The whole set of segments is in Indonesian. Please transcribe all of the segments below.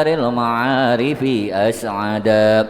المعارف أسعدا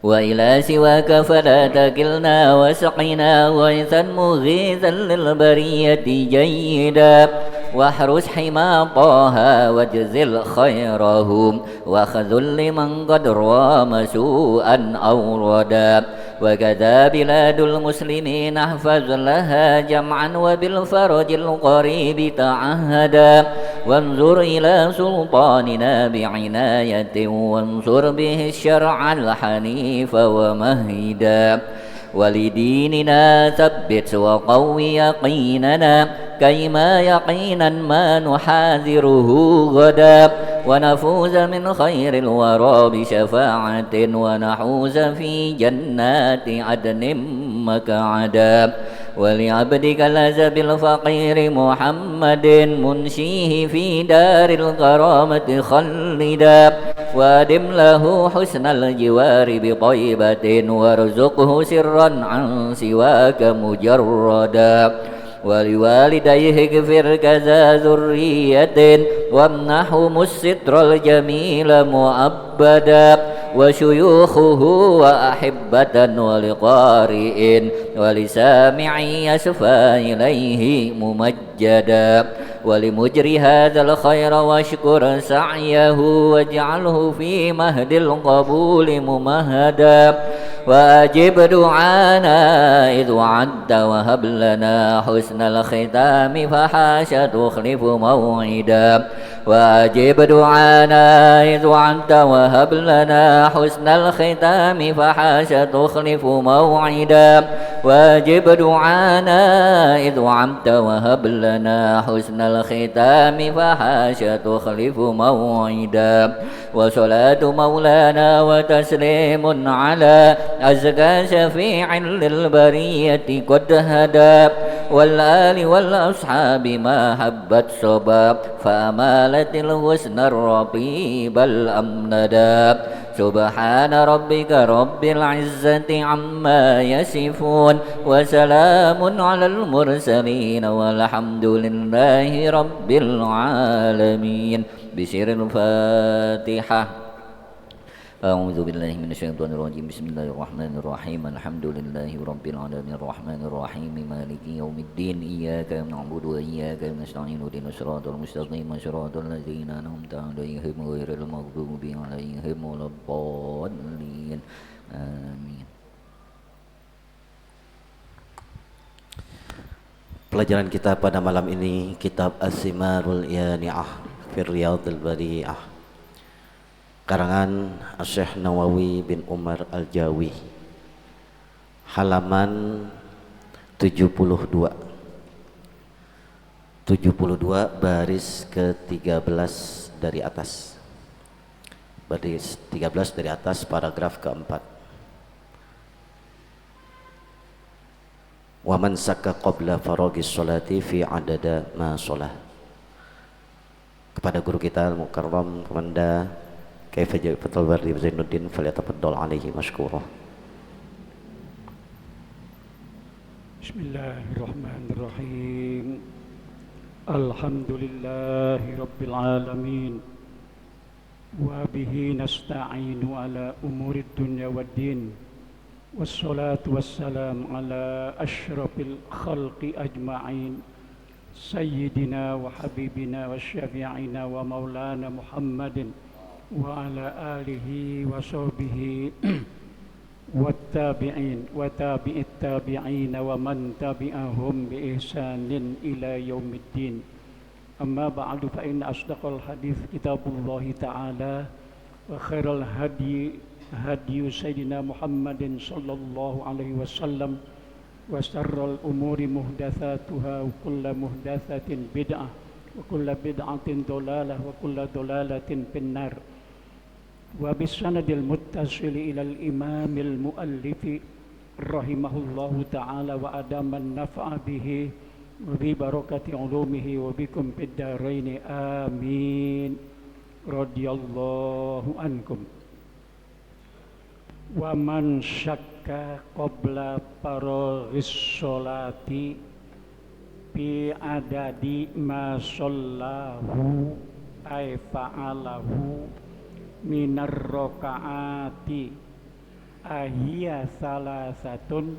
وإلى سواك فلا تكلنا وسقنا غيثا مغيثا للبرية جيدا واحرس حمى طه واجزل خيرهم وخذل لمن قد رام سوءا أوردا وكذا بلاد المسلمين احفظ لها جمعا وبالفرج القريب تعهدا وانظر إلى سلطاننا بعناية وانصر به الشرع الحنيف ومهدا ولديننا ثبت وقوي يقيننا كيما يقينا ما نحاذره غدا ونفوز من خير الورى بشفاعة ونحوز في جنات عدن مقعدا ولعبدك الأزب الفقير محمد منشيه في دار الكرامة خلدا وادم له حسن الجوار بطيبة وارزقه سرا عن سواك مجردا ولوالديه اغفر كذا ذرية وامنحهم الستر الجميل مؤبدا وشيوخه وأحبة ولقارئ ولسامع يسفى إليه ممجدا ولمجري هذا الخير واشكر سعيه واجعله في مهد القبول ممهدا وأجب دعانا إذ وعدت وهب لنا حسن الختام فحاش تخلف موعدا وأجب دعانا إذ وعدت وهب لنا حسن الختام فحاش تخلف موعدا وأجب دعانا إذ وعدت وهب لنا حسن الختام فحاش تخلف موعدا وصلاة مولانا وتسليم على أزكى شفيع للبرية قد هدى والآل والأصحاب ما حبت صباب فأمالت الحسن الرطيب الأمندا سبحان ربك رب العزة عما يصفون وسلام على المرسلين والحمد لله رب العالمين بسر الفاتحة أعوذ بالله من الشيطان الرجيم بسم الله الرحمن الرحيم الحمد لله رب العالمين الرحمن الرحيم مالك يوم الدين إياك نعبد وإياك نستعين اهدنا الصراط المستقيم صراط الذين أنعمت عليهم غير المغضوب عليهم ولا الضالين آمين. Pelajaran kita pada malam ini kitab As-Simarul Yani'ah fi Riyadhil Bari'ah karangan Syekh Nawawi bin Umar Al-Jawi, halaman 72 baris ke-13 dari atas, baris 13 dari atas, paragraf keempat. Wa man sakka qabla faragis sholati fi adada ma sholah. Kepada guru kita Al-Mukarram Komanda Kaifa Fathul Bari Zainuddin falyatafaddal alaihi mashkura. Bismillahirrahmanirrahim. Alhamdulillahi rabbil alamin wa bihi nasta'inu ala umurid dunya waddin wassalatu wassalam ala asyrafil khalqi ajma'in sayyidina wa habibina wa syafi'ina wa maulana Muhammadin wa ala alihi wa sahbihi wattabi'in wa tabi'it tabi'in wa man tabi'ahum bi ihsanin ila yaumiddin. Amma ba'du, fa inna asdaqal hadits kitabullah ta'ala wa khairal hadi sayyidina Muhammadin sallallahu alaihi wasallam wa syarral umuri muhdatsatuha wa kullu muhdatsatin bid'ah wa kullu bid'atin dhalalah wa kullu dhalalatin finnar. Wa bisanadil muttasili ilal imamil muallifi rahimahullahu ta'ala wa adaman nafa'a bihi wa bi barakati ulumihi wa bikum fid dharaini amin radhiyallahu ankum. Wa man syakka qabla faraghis sholati bi adadi ma shollahu ay fa'alahu minar rokaati ahiyya salasatun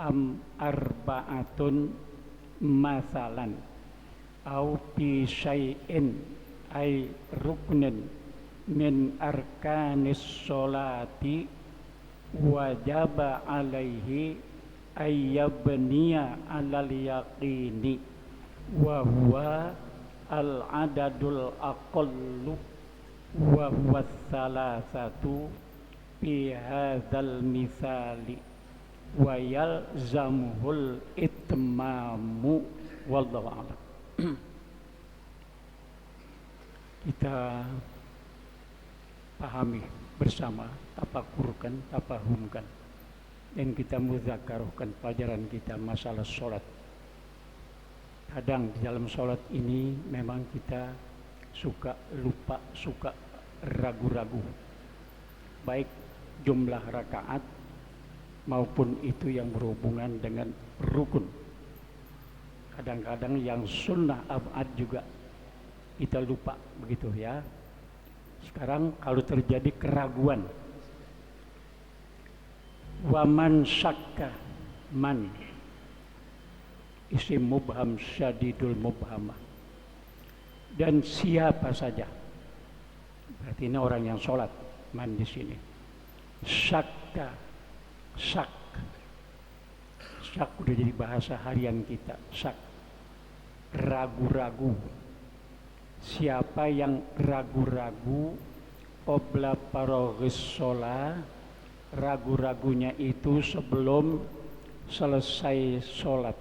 am arba'atun masalan au bi syai'in ay ruknin min arkanis sholati wajaba alaihi ayyabniya alal yaqini wa huwa al adadul aqallu wa huwa salasatu fi hadzal misali wa yalzamuhul itmamu wallahu a'lam. Kita pahami bersama, tafakurkan, tafahumkan, dan kita muzakaruhkan pelajaran kita masalah sholat. Kadang di dalam sholat ini memang kita suka lupa, suka ragu-ragu, baik jumlah rakaat maupun itu yang berhubungan dengan rukun. Kadang-kadang yang sunnah abad juga kita lupa, begitu ya. Sekarang kalau terjadi keraguan, waman syakka man, isim mubham syadidul mubhamah, dan siapa saja, berarti ini orang yang sholat, man di sini. Syakka, syak udah jadi bahasa harian kita. Syak, ragu-ragu. Siapa yang ragu-ragu qabla faraghis sholah, ragu-ragunya itu sebelum selesai sholat.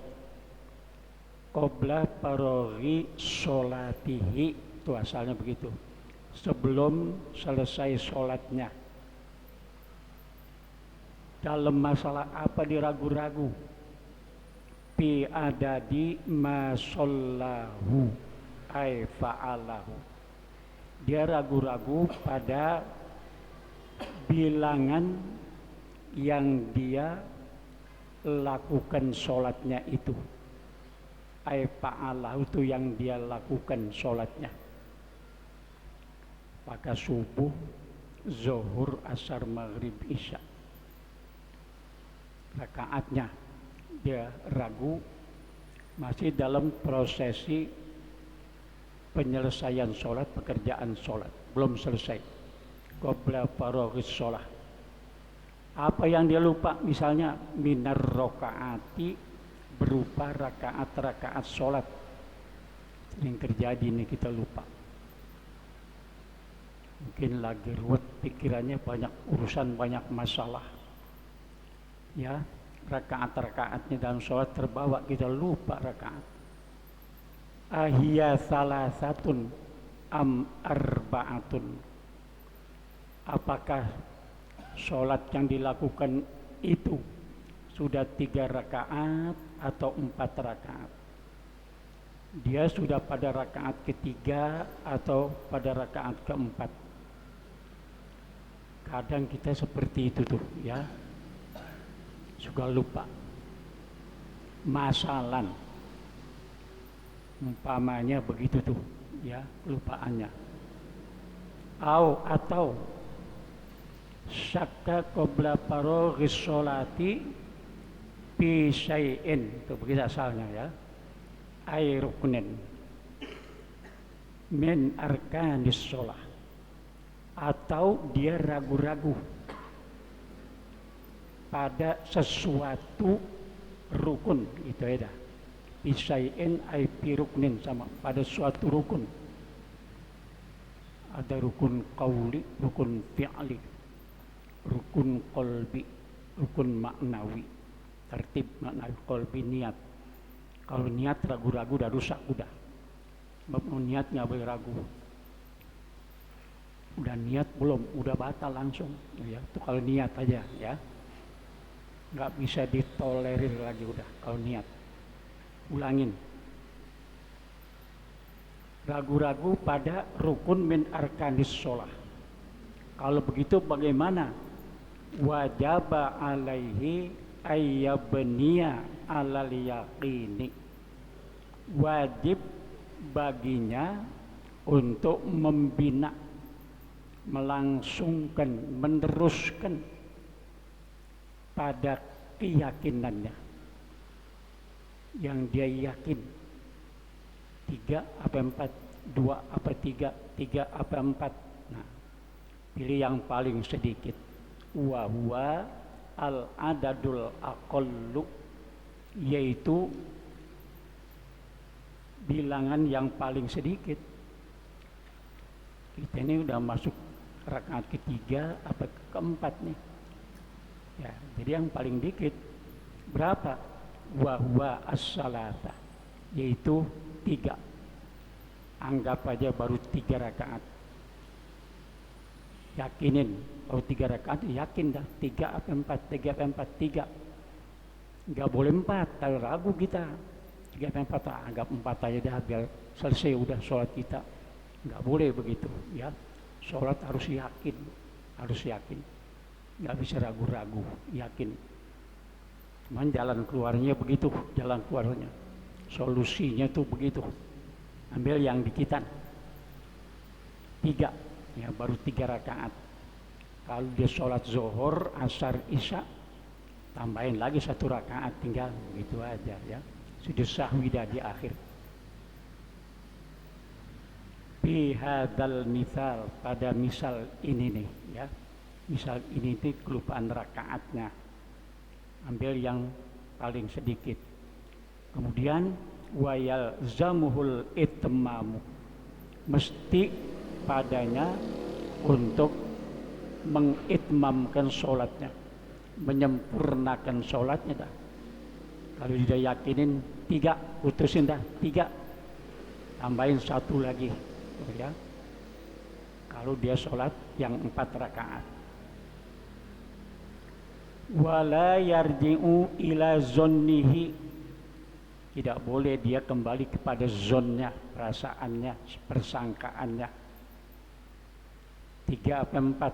Qabla faraghi sholatihi, itu asalnya begitu, sebelum selesai sholatnya. Dalam masalah apa diragu-ragu? Fi adadi ma shollahu ay fa'alahu. Dia ragu-ragu pada bilangan yang dia lakukan sholatnya itu. Ay fa'alahu itu yang dia lakukan sholatnya. Maka subuh, zuhur, asar, maghrib, isya, rakaatnya dia ragu, masih dalam prosesi penyelesaian sholat, pekerjaan sholat, belum selesai. Qabla faraghis sholah. Apa yang dia lupa? Misalnya minar rokaati, berupa rakaat-rakaat sholat. Yang terjadi ini kita lupa. Mungkin lagi ruwet pikirannya, banyak urusan, banyak masalah. Ya, rakaat-rakaatnya dalam sholat terbawa, kita lupa rakaat. Ahiyya salasatun am arba'atun. Apakah sholat yang dilakukan itu sudah 3 rakaat atau 4 rakaat? Dia sudah pada rakaat ketiga atau pada rakaat keempat? Kadang kita seperti itu tuh ya, suka lupa. Masalan, umpamanya begitu tuh ya, lupaannya. Atau syakka qabla faraghis sholati fi syai'in, itu begitu asalnya ya, ay ruknin min arkanis sholah. Atau dia ragu-ragu pada sesuatu rukun, itu ya, fi syai'in ay fi ruknin, sama pada suatu rukun. Ada rukun qauli, rukun fi'li, rukun qalbi, rukun maknawi. Tertib maknawi, qalbi, niat. Kalau niat ragu-ragu udah rusak, udah. Mau niat nggak boleh ragu. Udah niat belum, udah batal langsung. Ya, itu kalau niat aja ya. Nggak bisa ditolerir lagi udah kalau niat. Ulangin. Ragu-ragu pada rukun min arkanis sholah. Kalau begitu bagaimana? Wajaba alaihi ayyabniya alal yaqini. Wajib baginya untuk membina, melangsungkan, meneruskan pada keyakinannya yang dia yakin. 3 apa 4, 2 apa 3, 3 apa 4. Nah, pilih yang paling sedikit. Wa huwa al adadul aqallu, yaitu bilangan yang paling sedikit. Kita ini udah masuk rakaat ketiga apa keempat nih. Ya, jadi yang paling dikit berapa? Wa huwa as-salata, yaitu 3. Anggap aja baru 3 rakaat. Yakinin baru 3 rakaat, yakin dah 3 apa 4, 3 apa 4, 3. Enggak boleh 4, kalau ragu kita. 3 apa 4, anggap 4 aja dah biar selesai udah sholat kita. Enggak boleh begitu, ya. Sholat harus yakin, harus yakin. Nggak bisa ragu-ragu, yakin. Cuman jalan keluarnya begitu, jalan keluarnya. Solusinya tuh begitu. Ambil yang dikitan. 3, ya baru 3 rakaat. Kalau dia sholat zuhur, asar, isya, tambahin lagi 1 rakaat, tinggal begitu aja ya. Sujud sahwi dah di akhir. Bihadal misal, pada misal ini nih ya. Misal ini itu kelupaan rakaatnya, ambil yang paling sedikit. Kemudian wayal zamuhul itmamu, mesti padanya untuk mengitmamkan sholatnya, menyempurnakan sholatnya dah. Kalau dia yakinin 3, putusin dah 3, tambahin 1 lagi ya. Kalau dia sholat yang 4 rakaat. Wala yarji'u ila zonnihi, tidak boleh dia kembali kepada zonnya, perasaannya, persangkaannya. 3 apa 4,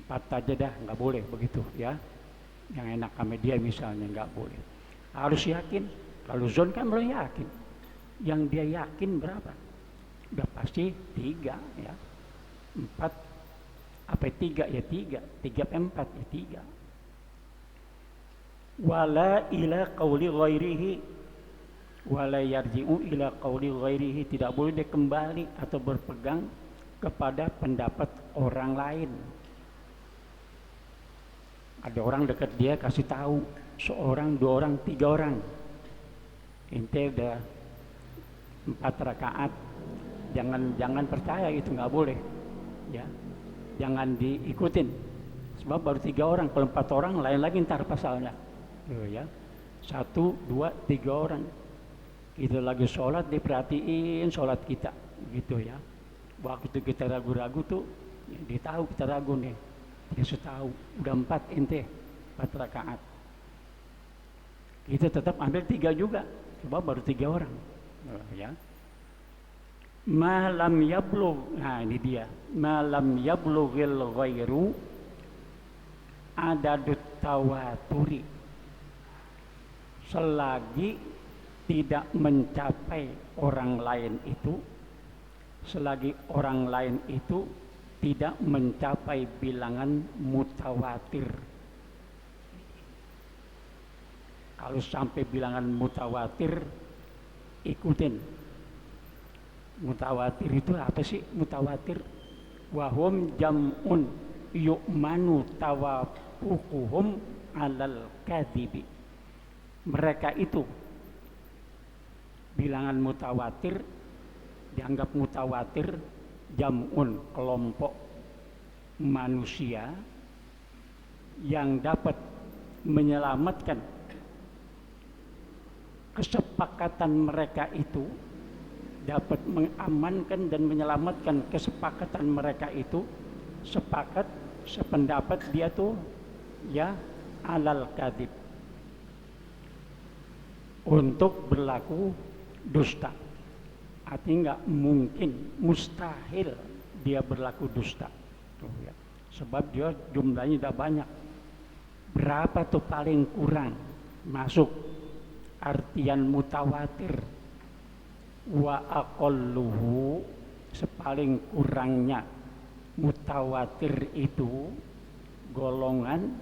4 aja dah, nggak boleh begitu ya. Yang enak sama dia misalnya, nggak boleh. Harus yakin. Kalau zon kan belum yakin. Yang dia yakin berapa? Udah pasti 3 ya. 4 apa 3 ya 3, 3 apa 4 ya 3. Wala ila qauli ghairihi, wala yarji'u ila qauli ghairihi, tidak boleh dia kembali atau berpegang kepada pendapat orang lain. Ada orang dekat dia kasih tahu, 1 orang, 2 orang, 3 orang. Ente udah 4 rakaat, jangan percaya, itu nggak boleh ya. Jangan diikutin, sebab baru 3 orang. Kalau 4 orang lain lagi ntar pasalnya ya. 1, 2, 3 orang kita lagi sholat, diperhatiin sholat kita gitu ya. Waktu kita ragu-ragu tuh dia tahu kita ragu nih, dia tahu udah 4 ente 4 rakaat, kita tetap ambil 3 juga sebab baru 3 orang ya. Malam yablugh, nah ini dia, malam yablughil ghairu adadut tawaturi, selagi tidak mencapai orang lain itu, selagi orang lain itu tidak mencapai bilangan mutawatir. Kalau sampai bilangan mutawatir, ikutin. Mutawatir itu apa sih? Mutawatir wahum jam'un yu'manu tawafuquhum alal kadhibi. Mereka itu bilangan mutawatir, dianggap mutawatir, jam'un, kelompok manusia yang dapat menyelamatkan kesepakatan mereka itu, dapat mengamankan dan menyelamatkan kesepakatan mereka itu, sepakat, sependapat dia tuh ya alal kadhib, untuk berlaku dusta. Artinya nggak mungkin, mustahil dia berlaku dusta tuh, ya. Sebab dia jumlahnya udah banyak. Berapa tuh paling kurang masuk artian mutawatir? wa aqalluhu, sepaling kurangnya mutawatir itu golongan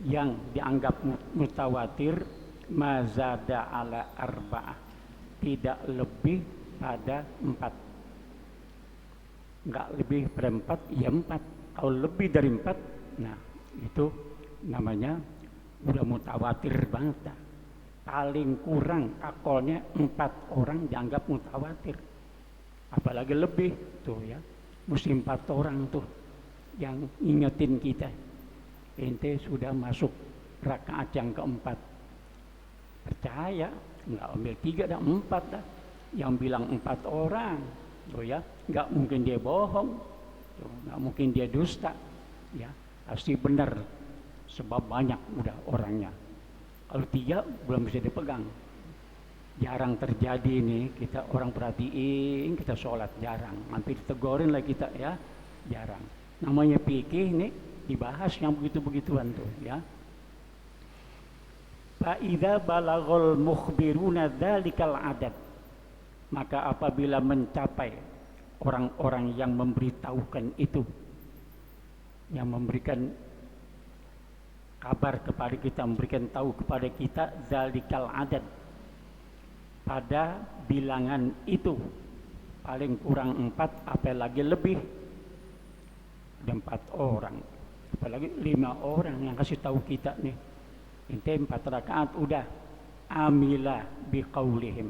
yang dianggap mutawatir mazada ala arba'ah, tidak lebih pada 4, nggak lebih pada 4 ya 4. Kalau lebih dari 4, nah itu namanya udah mutawatir banget dah. Paling kurang akolnya 4 orang dianggap mutawatir, apalagi lebih tuh ya, mesti 4 orang tuh yang ingetin kita, ente sudah masuk rakaat yang keempat. Percaya, nggak ambil 3 dan 4 dah. Yang bilang 4 orang, tuh ya, nggak mungkin dia bohong, tuh, nggak mungkin dia dusta, ya pasti benar, sebab banyak udah orangnya. Kalau 3 belum bisa dipegang. Jarang terjadi nih, kita orang perhatiin, kita sholat jarang, hampir ditegorin lah kita ya, jarang. Namanya fikih nih dibahas yang begitu-begituan tuh ya. Fa idza balaghal mukhbiruna dzalikal adad, maka apabila mencapai orang-orang yang memberitahukan itu, yang memberikan kabar kepada kita, memberikan tahu kepada kita dzalikal adad, pada bilangan itu paling kurang 4, apalagi lebih ada 4 orang, apalagi 5 orang yang kasih tahu kita nih, ente 4 rakaat udah, amila biqaulihim,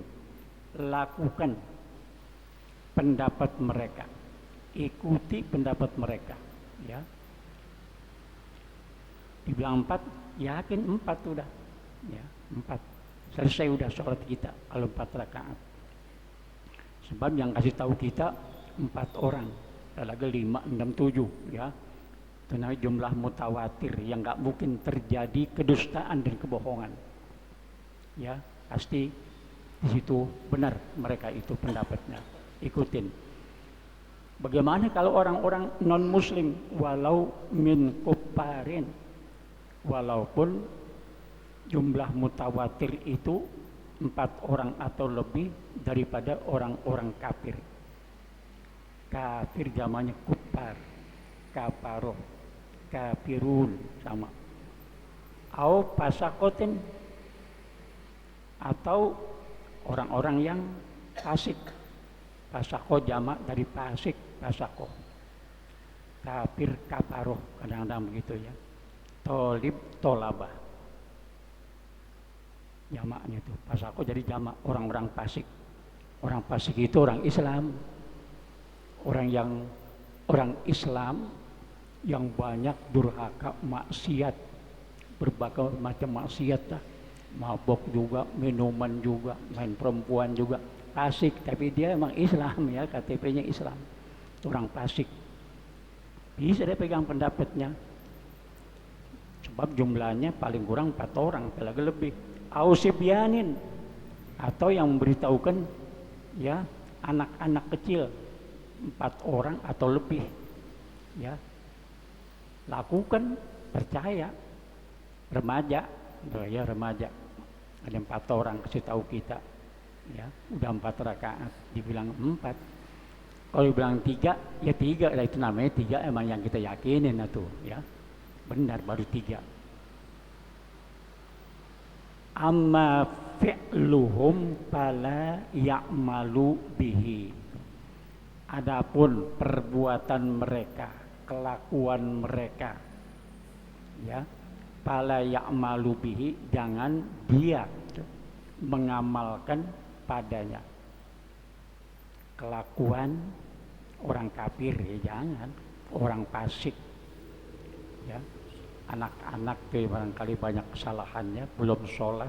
lakukan pendapat mereka, ikuti pendapat mereka ya. Dibilang 4, yakin 4 udah ya, 4 selesai udah sholat kita kalau 4 rakaat. Sebab yang kasih tahu kita 4 orang, lagi 5, 6, 7 ya. Itu namanya jumlah mutawatir yang nggak mungkin terjadi kedustaan dan kebohongan. Ya, pasti di situ benar mereka itu pendapatnya. Ikutin. Bagaimana kalau orang-orang non muslim, walau min kufarin, walaupun jumlah mutawatir itu 4 orang atau lebih daripada orang-orang kafir. Kafir zamannya kufar, kafaroh, kafirun sama. Au pasakotin, atau orang-orang yang fasik. Pasako jamak dari fasik, pasako. Kafir, kafaroh, kadang-kadang begitu ya. Tolib, tolabah. Jamaknya itu pasako jadi jamak, orang-orang fasik. Orang fasik itu orang Islam, orang Islam yang banyak durhaka, maksiat, berbagai macam maksiat lah, mabok juga, minuman juga, main perempuan juga, fasik, tapi dia emang Islam ya, KTP-nya Islam, orang fasik. Bisa dia pegang pendapatnya, sebab jumlahnya paling kurang 4 orang, apalagi lebih. Ausibyanin, atau yang memberitahukan ya anak-anak kecil 4 orang atau lebih ya, lakukan, percaya. Remaja, ya remaja, ada 4 orang kasih tahu kita ya, udah 4 rakaat, dibilang 4. Kalau dibilang 3 ya 3 lah, itu namanya 3 emang yang kita yakinin itu ya, benar baru 3. Amma fi'luhum fala ya'malu bihi, adapun perbuatan mereka, kelakuan mereka ya, fala ya'malu bihi, jangan dia mengamalkan padanya. Kelakuan orang kafir ya jangan, orang fasik ya. Anak-anak tuh barangkali banyak kesalahannya, belum sholat,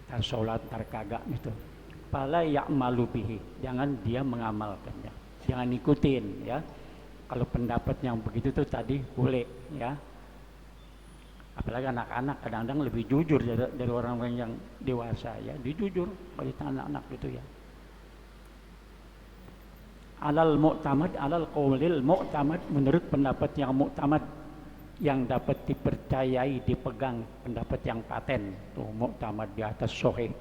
ntar sholat ntar kagak gitu. Fala ya'malu bihi, jangan dia mengamalkannya, jangan ikutin ya. Kalau pendapat yang begitu tuh tadi boleh ya, apalagi anak-anak kadang-kadang lebih jujur dari orang-orang yang dewasa ya, dijujur kalau anak-anak gitu ya. Alal mu'tamad, alal qaulil mu'tamad, menurut pendapat yang mu'tamad, yang dapat dipercayai, dipegang, pendapat yang paten tuh mu'tamad, di atas sahih.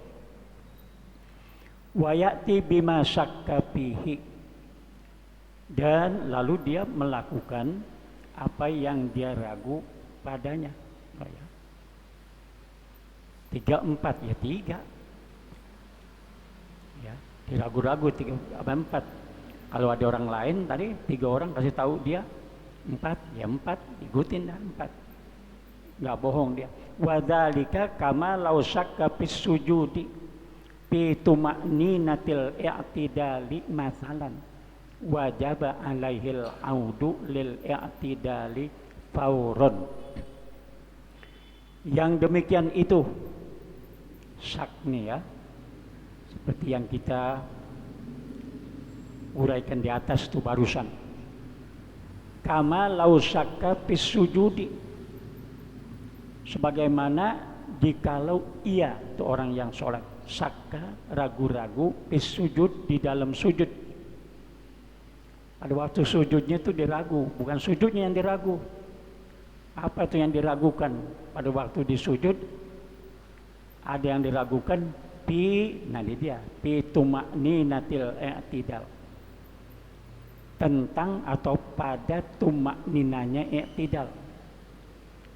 wa ya'ti bima syakka fihi, dan lalu dia melakukan apa yang dia ragu padanya. Oh ya. 3, 4 ya 3 ya, diragu-ragu 3, 4. Kalau ada orang lain tadi 3 orang kasih tahu dia 4 ya 4, ikutin dah 4, nggak bohong dia. Wadzalika kama law syakka fis sujudi fi tuma'ninatil i'tidali masalan wajaba alaihil audu lil i'tidali fauron. Yang demikian itu syak nih ya, seperti yang kita uraikan di atas itu barusan. Kama lau syakka fis sujudi, sebagaimana jikalau ia itu orang yang sholat syakka, ragu-ragu fis sujud, di dalam sujud. Pada waktu sujudnya itu diragu, bukan sujudnya yang diragu. Apa itu yang diragukan pada waktu di sujud? Ada yang diragukan fi tuma'ninatil i'tidal, tentang atau pada tuma'ninanya i'tidal.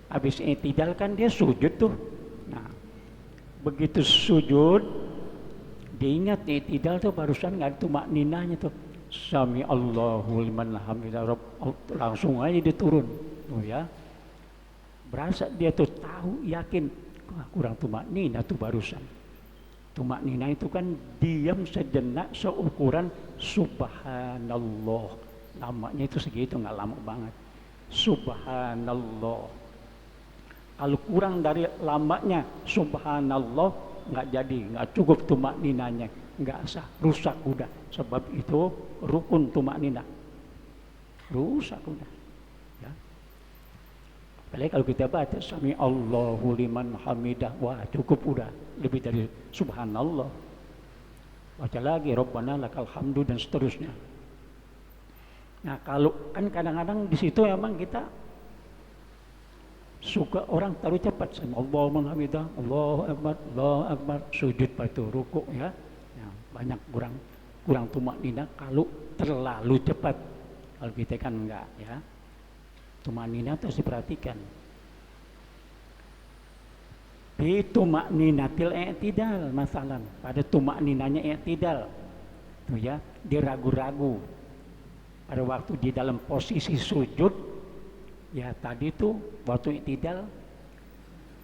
Habis i'tidal kan dia sujud tuh. Nah, begitu sujud diingat i'tidal tuh barusan nggak ada tuma'ninanya tuh. Sami Allahu liman hamidah, langsung aja dia turun. Oh ya. Berasa dia tuh tahu, yakin, kurang tumaknina tuh barusan. Tumaknina itu kan diam sejenak seukuran subhanallah. Lamanya itu segitu, nggak lama banget. Subhanallah. Kalau kurang dari lamanya subhanallah, nggak jadi, nggak cukup tumakninanya, nggak sah, rusak udah. Sebab itu rukun tumaknina, rusak udah. Apalagi kalau kita baca Sami Allahu liman hamidah, wah cukup udah, lebih dari subhanallah. Baca lagi Rabbana lakal hamdu dan seterusnya. Nah, kalau kan kadang-kadang di situ memang kita suka orang taruh cepat, Sami Allahu liman hamidah, Allahu akbar, sujud itu rukuk ya. Ya, banyak kurang tumaknina kalau terlalu cepat. Kalau kita kan enggak ya. Tumaknina terus diperhatikan. Bi tumakninatil i'tidal masalan, pada tumakninanya i'tidal. Tuh ya, dia ragu-ragu. Pada waktu di dalam posisi sujud, ya tadi tuh waktu i'tidal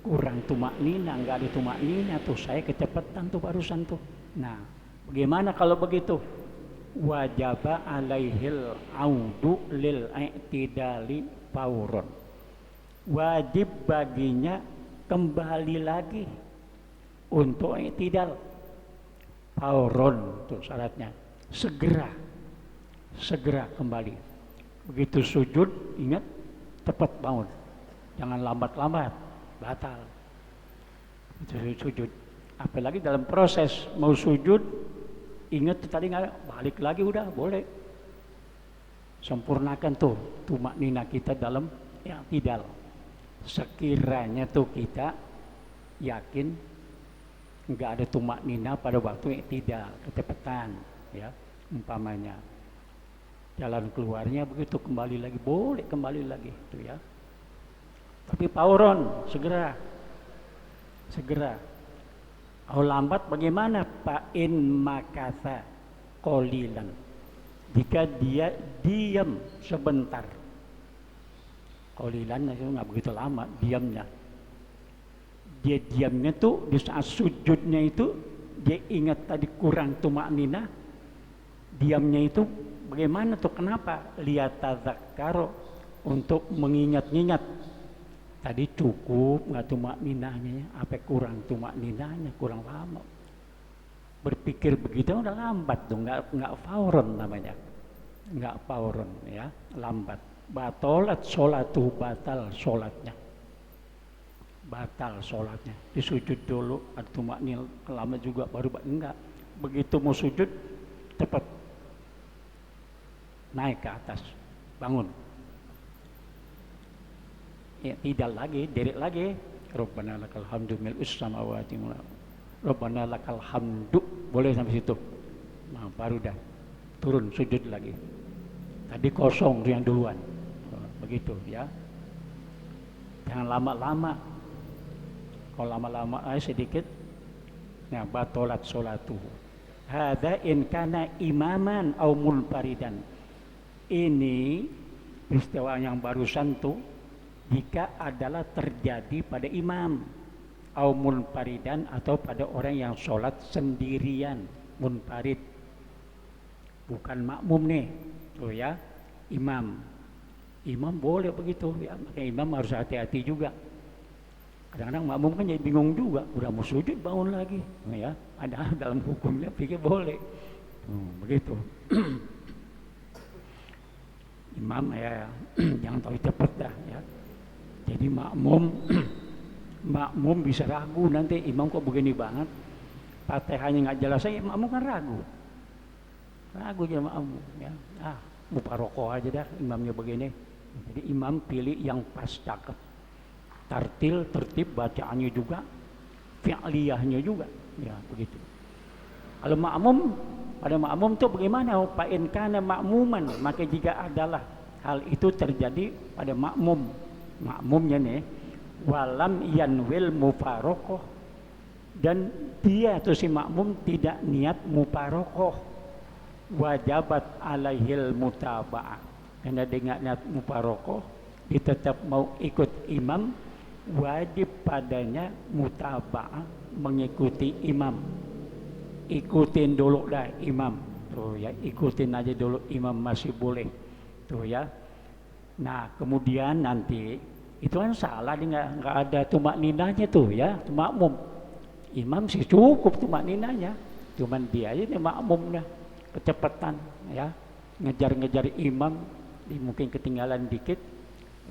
kurang tumaknina, enggak ada tumaknina tuh, saya kecepatan tuh barusan tuh. Nah, bagaimana kalau begitu? Wajaba alaihil audu lil i'tidali fauron. Wajib baginya kembali lagi untuk i'tidal. Fauron itu syaratnya, segera kembali. Begitu sujud ingat cepat bangun, jangan lambat-lambat, batal itu sujud. Apalagi dalam proses mau sujud, ingat tadi nggak, balik lagi udah boleh. Sempurnakan tuh tumaknina kita dalam i'tidal. Sekiranya tuh kita yakin nggak ada tumaknina pada waktu i'tidal, kecepatan ya umpamanya. Jalan keluarnya begitu kembali lagi, boleh kembali lagi tuh ya. Tapi pauron, segera. Kalau lambat bagaimana? Fa'in makasa qolilan, jika dia diam sebentar. Qolilan itu nggak begitu lama diamnya. Dia diamnya tuh di saat sujudnya itu dia ingat tadi kurang tumaknina. Diamnya itu bagaimana tuh? Kenapa? Liyatadzakkaro, untuk mengingat-ingat. Tadi cukup nggak tumakninanya, apa kurang tumakninanya, kurang lama. Berpikir begitu udah lambat dong, nggak fauron namanya, nggak fauron ya, lambat. Batolat sholatu, batal sholatnya, disujud dulu, ada tumaknin lama juga baru enggak. Begitu mau sujud cepat naik ke atas, bangun. Ya, tidak lagi, deret lagi. Rabbana lakal hamdu mil'us samawati Rabbana lakal hamdu boleh sampai situ. Nah, baru dah turun sujud lagi. Tadi kosong tuh yang duluan. Begitu ya. Jangan lama-lama. Kalau lama-lama sedikit, nah batolat sholatuhu. Hadza in kana imaman aw munfaridan. Ini peristiwa yang barusan tuh jika adalah terjadi pada imam au munfaridan atau pada orang yang sholat sendirian, munfarid, bukan makmum nih, tuh ya, imam boleh begitu ya, makanya imam harus hati-hati juga. Kadang-kadang makmum kan jadi bingung juga, udah mau sujud bangun lagi, ya, ada dalam hukumnya pikir boleh, begitu. Imam ya jangan terlalu cepat dah ya. Jadi makmum bisa ragu nanti imam kok begini banget, Fatihahnya nggak jelas aja, makmum kan ragu aja makmum ya. Muparoko aja dah imamnya begini. Jadi imam pilih yang pas cakep, tartil, tertib, bacaannya juga, fi'liyahnya juga, ya begitu. Kalau pada makmum itu bagaimana? Fa'in kana makmuman, maka jika adalah hal itu terjadi pada makmumnya nih, walam yanwil mufarokoh, dan dia atau si makmum tidak niat mufarokoh, wajabat alaihil mutaba'ah, karena dia nggak niat mufarokoh, dia tetap mau ikut imam, wajib padanya mutaba'ah, mengikuti imam. Ikutin dulu dah imam, tuh ya, ikutin aja dulu imam masih boleh, tuh ya. Nah kemudian nanti itu kan salah, dia nggak ada tumak ninahnya tuh ya, makmum. Imam sih cukup tumak ninahnya, cuman dia aja nih makmumnya kecepatan ya, ngejar imam, dia mungkin ketinggalan dikit,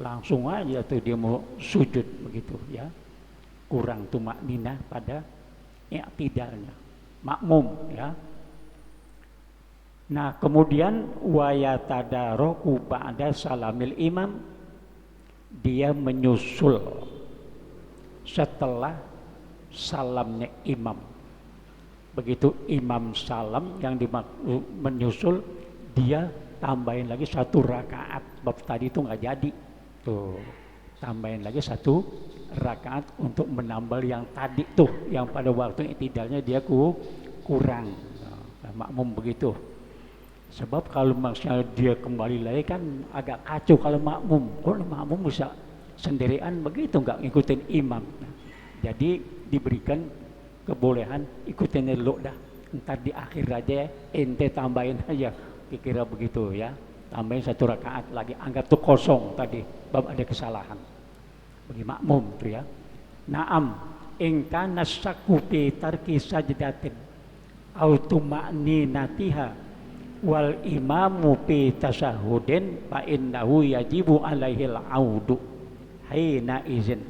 langsung aja tuh dia mau sujud begitu ya, kurang tumak ninah pada i'tidalnya. Makmum ya. Nah kemudian wayatadaroku ba'da salamil imam, dia menyusul setelah salamnya imam. Begitu imam salam yang menyusul, dia tambahin lagi 1 rakaat. Bab tadi itu nggak jadi tuh, tambahin lagi 1 rakaat untuk menambal yang tadi tuh, yang pada waktu i'tidalnya dia kurang. Nah, makmum begitu. Sebab kalau maksudnya dia kembali lagi kan agak kacau kalau makmum. Kalau makmum bisa sendirian begitu, nggak ngikutin imam. Nah, jadi diberikan kebolehan ikutin dulu dah. Ntar di akhir aja ente tambahin aja, kira-kira begitu ya. Tambahin 1 rakaat lagi, anggap tuh kosong tadi, bab ada kesalahan. Bagi makmum tuh ya. Naam in kana syakku fi tarki sajdatin au tuma'ninatiha wal imamu fi tasyahhudin fa innahu yajibu alaihil audu hina izin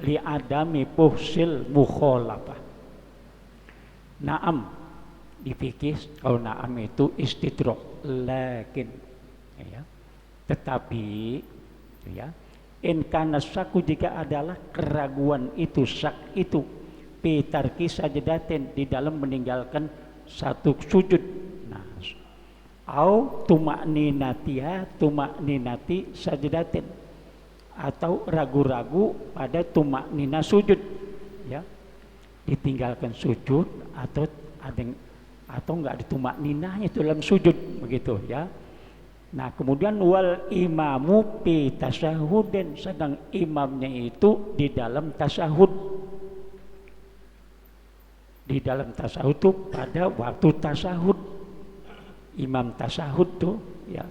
li adami puhsil mukhalafah. Naam di fikih kalau naam itu istidrak, lakin ya, tetapi ya, in kana syaku, jika adalah keraguan itu, syak itu pitarki sajdatin, di dalam meninggalkan 1 sujud. Nah, au tumakninati sajdatin, atau ragu-ragu pada tumaknina sujud ya, ditinggalkan sujud atau nggak ada tumakninahnya itu dalam sujud begitu ya. Nah kemudian wal imamu fi tasyahudin, sedang imamnya itu di dalam tasyahud. Di dalam tasyahud itu pada waktu tasyahud, imam tasyahud tuh ya.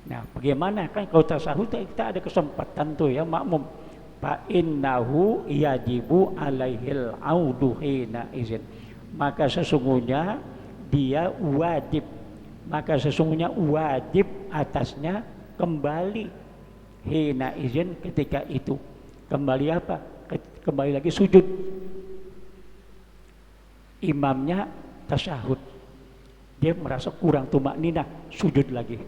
Nah bagaimana kan kalau tasyahud kita ada kesempatan tuh ya makmum. Fa innahu yajibu alaihil audu hina izin, maka sesungguhnya dia wajib, atasnya kembali hina izin, ketika itu kembali apa? Kembali lagi sujud. Imamnya tasyahud, dia merasa kurang tumakninah, sujud lagi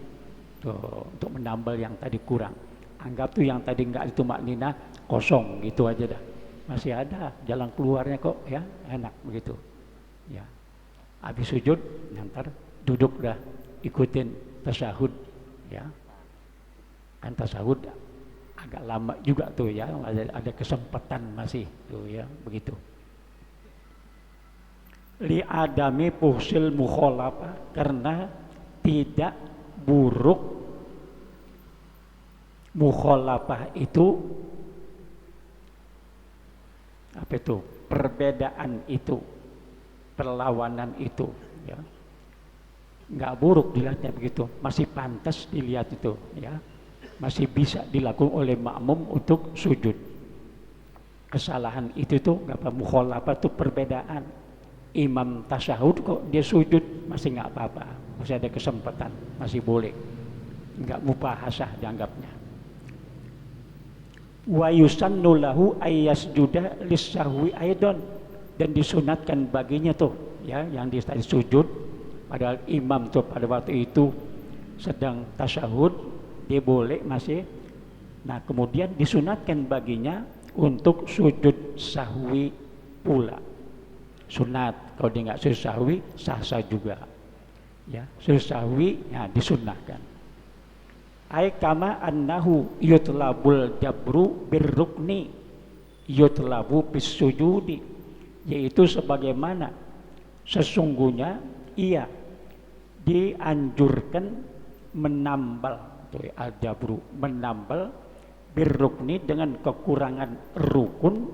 tuh, untuk menambal yang tadi kurang. Anggap tuh yang tadi nggak tumakninah kosong gitu aja dah, masih ada jalan keluarnya kok ya, enak begitu ya. Habis sujud, ntar duduk dah, ikutin tasyahud, ya. Kan tasyahud agak lama juga tuh ya, ada kesempatan masih tuh ya, begitu. Li adami puhsil mukhalafah, karena tidak buruk mukhalafah itu apa itu? Perbedaan itu, perlawanan itu, ya. Nggak buruk dilihatnya begitu, masih pantas dilihat itu, ya. Masih bisa dilakukan oleh makmum untuk sujud. Kesalahan itu tuh nggak apa, mukhalafah itu perbedaan. Imam tasyahud kok dia sujud, masih nggak apa-apa, masih ada kesempatan, masih boleh, nggak mubahasah dianggapnya. Wa yusannu lahu ayyasjuda lis-sahwi aidan, dan disunatkan baginya tuh ya yang di tadi sujud, padahal imam tuh pada waktu itu sedang tasyahud, dia boleh masih. Nah, kemudian disunatkan baginya untuk sujud sahwi pula. Sunat, kalau dia nggak sujud sahwi sah-sah juga. Ya, sujud sahwi ya disunahkan. Ai kama annahu yutlabul jabru birrukni yutlabu bisujudi, yaitu sebagaimana sesungguhnya ia dianjurkan menambal, al-jabru menambal, birrukni dengan kekurangan rukun,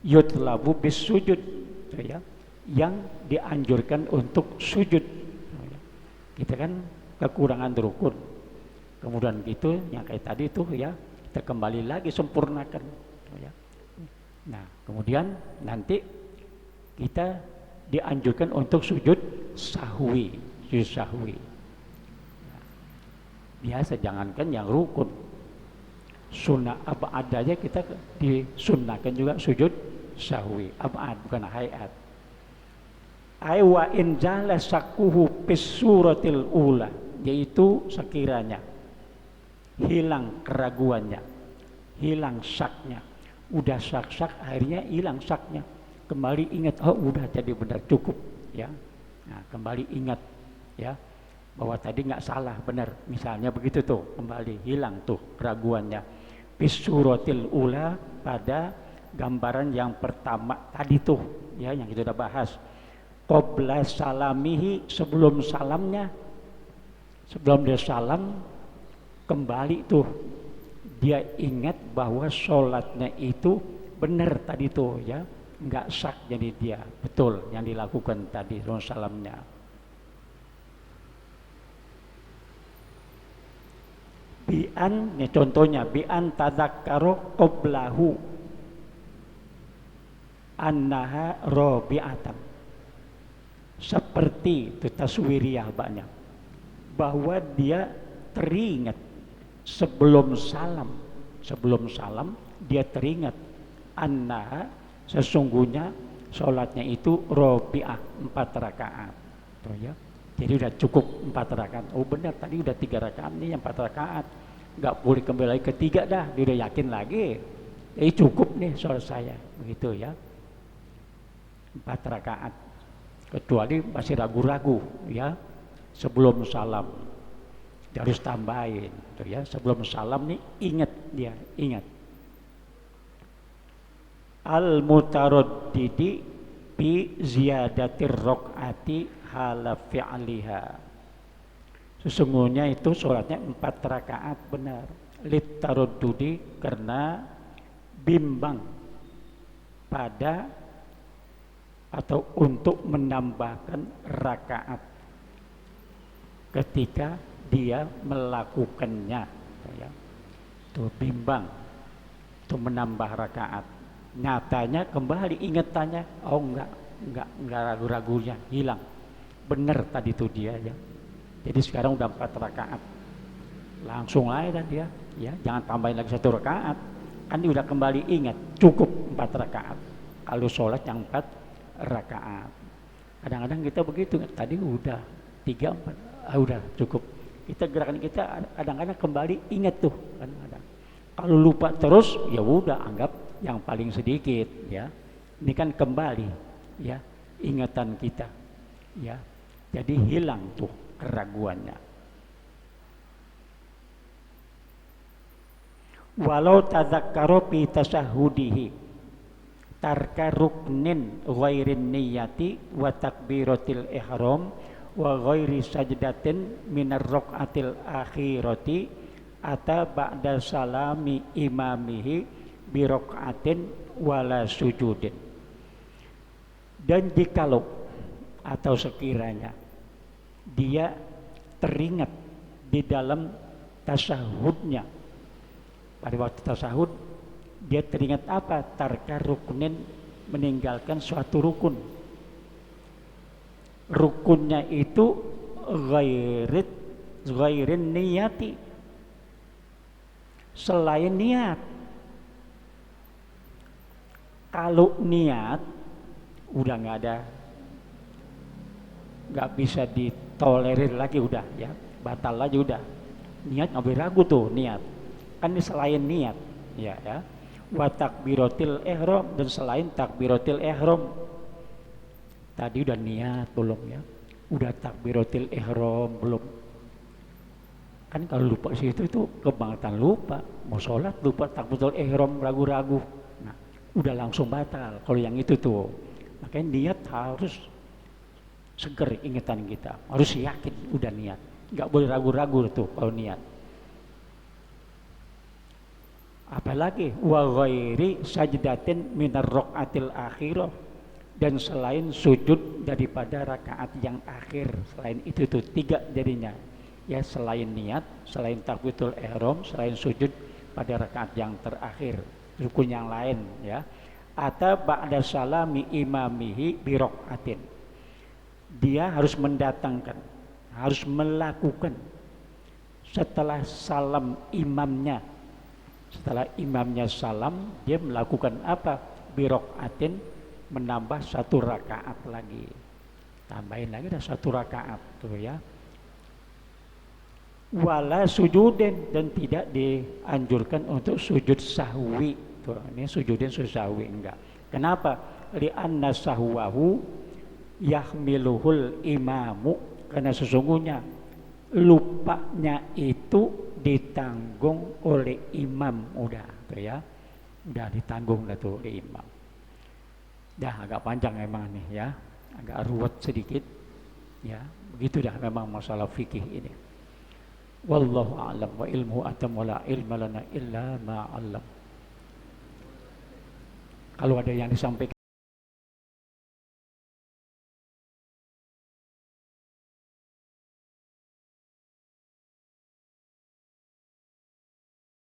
yutlabu bisujud, ya, yang dianjurkan untuk sujud. Kita kan kekurangan rukun, kemudian gitu yang kayak tadi itu ya, kita kembali lagi sempurnakan, ya. Nah, kemudian nanti kita dianjurkan untuk sujud sahwi, sujud sahwi. Biasa, jangankan yang rukun, sunnah abad aja kita disunnahkan juga sujud sahwi, abad bukan hayat. Ai wa in jala sakuhu bis suratil ula, yaitu sekiranya hilang keraguannya, hilang syaknya, udah syak akhirnya hilang syaknya, kembali ingat, oh udah jadi benar cukup, ya. Nah, kembali ingat ya bahwa tadi nggak salah, benar, misalnya begitu tuh, kembali hilang tuh keraguannya. Bis suratil ula, pada gambaran yang pertama tadi tuh ya, yang kita udah bahas. Qabla salamihi, sebelum salamnya, sebelum dia salam, kembali tuh dia ingat bahwa sholatnya itu benar tadi tuh ya, nggak syak, jadi dia betul yang dilakukan tadi sebelum salamnya. Bi'an, ini contohnya, bi'an tadzakkaro qablahu annaha rabi'atan, seperti itu taswiriyah banyak, bahwa dia teringat sebelum salam dia teringat annaha, sesungguhnya sholatnya itu rabi'ah, 4 rakaat tuh ya. Jadi udah cukup 4 rakaat. Oh benar, tadi udah 3 rakaat nih, yang 4 rakaat, nggak boleh kembali lagi ke 3 dah, dia udah yakin lagi, jadi cukup nih sholat saya, begitu ya, 4 rakaat. Kecuali masih ragu-ragu ya, sebelum salam dia harus tambahin tuh ya, sebelum salam nih ingat, dia ingat. Al mutaraddidi bi ziyadatir raq'ati hala fi'liha, sesungguhnya itu sholatnya 4 rakaat benar. Lit taraddudi, karena bimbang pada atau untuk menambahkan rakaat ketika dia melakukannya, ya. Tuh bimbang untuk menambah rakaat, nyatanya kembali ingatannya, oh enggak ragu-ragunya hilang, benar tadi itu dia ya. Jadi sekarang udah 4 rakaat, langsung aja dia ya, jangan tambahin lagi 1 rakaat, kan dia udah kembali ingat, cukup 4 rakaat kalau sholat yang 4 rakaat. Kadang-kadang kita begitu, tadi udah 3, 4, udah cukup. Kita gerakan kita kadang-kadang kembali ingat tuh kan, kalau lupa terus ya udah anggap yang paling sedikit ya. Ini kan kembali ya ingatan kita. Ya, jadi hilang tuh keraguannya. Walau tadzakkara fi tasahhudihi tarka ruknin ghairin niyati wa takbiratil ihram wa ghairi sajdatin minar raqatil akhirati ata ba'da salami imamihi bi raqatin wala sujudin. Dan jikalau atau sekiranya dia teringat di dalam tasahudnya, pada waktu tasahud dia teringat apa? Tarka rukunin, meninggalkan suatu rukun. Rukunnya itu ghairin niyati, selain niat. Kalau niat udah nggak bisa ditolerir lagi, udah ya batal aja udah. Niat nggak boleh ragu tuh niat. Kan ini selain niat, ya. Wa takbiratil ihram, dan selain takbiratil ihram. Tadi udah niat belum ya? Udah takbiratil ihram belum? Kan kalau lupa situ itu kebangetan lupa. Mau sholat lupa takbiratul ihram, ragu-ragu. Nah, udah langsung batal kalau yang itu tuh. Makanya niat harus seger ingatan kita. Harus yakin udah niat. Nggak boleh ragu-ragu tuh kalau niat. Apalagi wa ghairi sajdatin minar raqatil akhirah, dan selain sujud daripada rakaat yang akhir. Selain itu tuh 3 jadinya. Ya, selain niat, selain takbiratul ihram, selain sujud pada rakaat yang terakhir, rukun yang lain ya. Ata ba'da salami imamihi bi raqatin. Dia harus mendatangkan, harus melakukan setelah salam imamnya. Setelah imamnya salam, dia melakukan apa? Birokaatin, menambah 1 rakaat lagi. Tambahin lagi ada 1 rakaat tuh ya. Wala sujudin, dan tidak dianjurkan untuk sujud sahwi. Tuh, ini sujudin sahwi enggak. Kenapa? Li'anna sahwahu yahmiluhul imamu, karena sesungguhnya lupanya itu ditanggung oleh imam. Udah tuh ya, udah ditanggung lah tuh oleh imam. Dah agak panjang memang nih ya, agak ruwet sedikit ya. Begitu dah memang masalah fikih ini. Wallahu a'lam wa ilmuhu atam wa la ilma lana illa ma 'allam. Kalau ada yang disampaikan